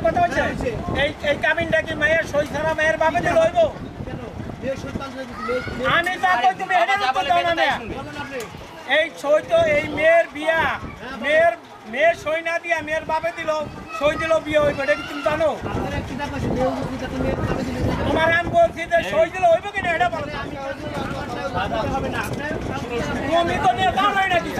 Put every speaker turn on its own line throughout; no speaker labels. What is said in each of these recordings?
কথা বলছে এই কাবিনটা কি মায়ের সই ছাড়া মায়ের বাপে দিল হইব? আমি তো তুমি এই সই তো এই মেয়ের বিয়া মেয়ের সই না দিয়া মেয়ের বাপে দিল সই দিল বিয়ে হইব, এটা কি তুমি জানো? তোমার আমি বলছি যে সই দিল হইব কিনা এটা বলো। তুমি তো নিয়ে দাঁড়াই নাকি?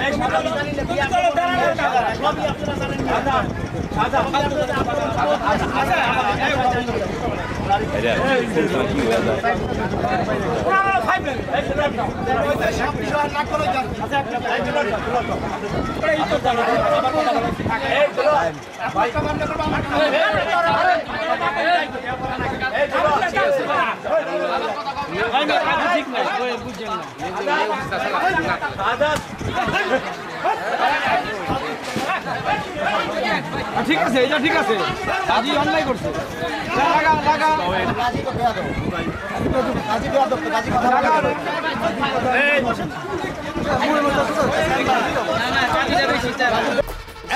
ঠিক আছে, এটা ঠিক আছে, কাজী অনলাইন করছে।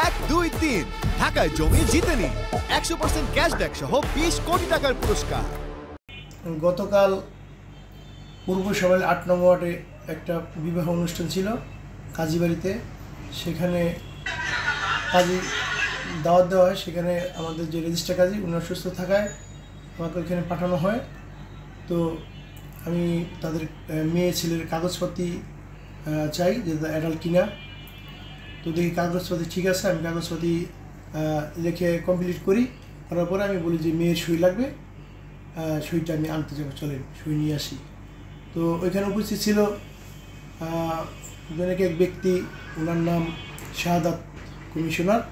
এক দুই তিন ঢাকায় জমি জিতে নিন 100% ক্যাশব্যাক সহ 20 কোটি টাকার পুরস্কার।
গতকাল পূর্ব সভায় 8 নং ওয়ার্ডে একটা বিবাহ অনুষ্ঠান ছিল কাজীবাড়িতে। সেখানে কাজী দাওয়াত দেওয়া হয়। সেখানে আমাদের যে রেজিস্ট্রার কাজী উনি অসুস্থ থাকায় আমাকে ওইখানে পাঠানো হয়। তো আমি তাদের মেয়ে ছেলের কাগজপত্র চাই যে অ্যাডাল্ট কিনা। তো দেখি কাগজপত্র ঠিক আছে, আমি কাগজপত্র লিখে কমপ্লিট করার পরে আমি বলি যে মেয়ের সই লাগবে, সইটা আমি আনতে যাবো, চলেন সই নিয়ে আসি। তো ওইখানে উপস্থিত ছিল এক ব্যক্তি, ওনার নাম শাহাদাত কমিশনার।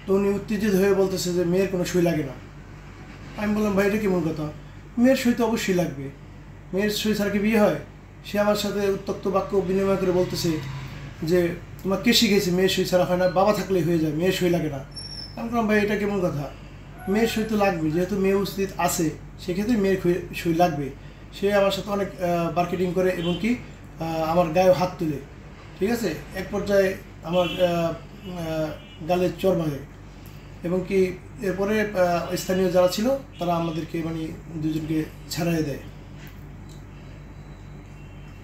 তো উনি উত্তেজিত হয়ে বলতেছে যে মেয়ের কোনো সই লাগে না। আমি বললাম ভাই এটা কেমন কথা, মেয়ের সই তো অবশ্যই লাগবে, মেয়ের সই ছাড়া কি বিয়ে হয়? সে আমার সাথে উত্তক্ত বাক্য বিনিময় করে বলতেছে যে তোমার কে শিখেছে মেয়ের সই ছাড়া হয় না, বাবা থাকলেই হয়ে যায়, মেয়ের সই লাগে না। আমি বললাম ভাই এটা কেমন কথা, মেয়ের সই তো লাগবে, যেহেতু মেয়ে উপস্থিত আছে সেক্ষেত্রে মেয়ের সই লাগবে। সে আমার সাথে অনেক মার্কেটিং করে এবং কি আমার গায়ে হাত তুলে, ঠিক আছে, এক পর্যায়ে আমার গালে চর মারে এবং কি এরপরে স্থানীয় যারা ছিল তারা আমাদেরকে মানে দুজনকে ছাড়াই দেয়।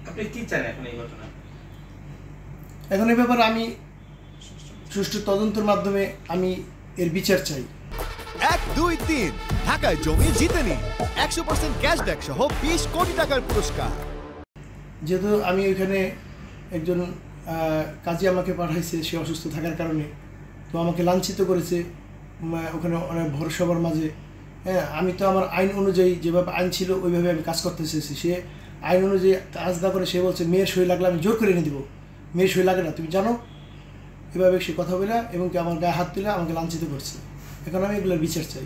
আপনি কি চান এখন এই ঘটনা?
এখন এই ব্যাপারে আমি সুষ্ঠু তদন্তের মাধ্যমে আমি এর বিচার চাই।
এক দুই তিন ঢাকায় জমি জিতে নিন 100% ক্যাশব্যাক সহ 20 কোটি টাকার পুরস্কার।
যেহেতু আমি ওইখানে একজন কাজী আমাকে পাঠাইছে, সে অসুস্থ থাকার কারণে, তো আমাকে লাঞ্ছিত করেছে ওখানে অনেক ভরসভার মাঝে। হ্যাঁ, আমি তো আমার আইন অনুযায়ী যেভাবে আইন ছিল ওইভাবে আমি কাজ করতে চেয়েছি। সে আইন অনুযায়ী কাজ না করে সে বলছে মেয়ের সই লাগলে আমি জোর করে এনে দেবো, মেয়ের সই লাগে না তুমি জানো, এভাবে সে কথা বলে এবং কি আমার গায়ে হাত তুলে আমাকে লাঞ্ছিত করছে। এখন আমি এগুলোর বিচার চাই।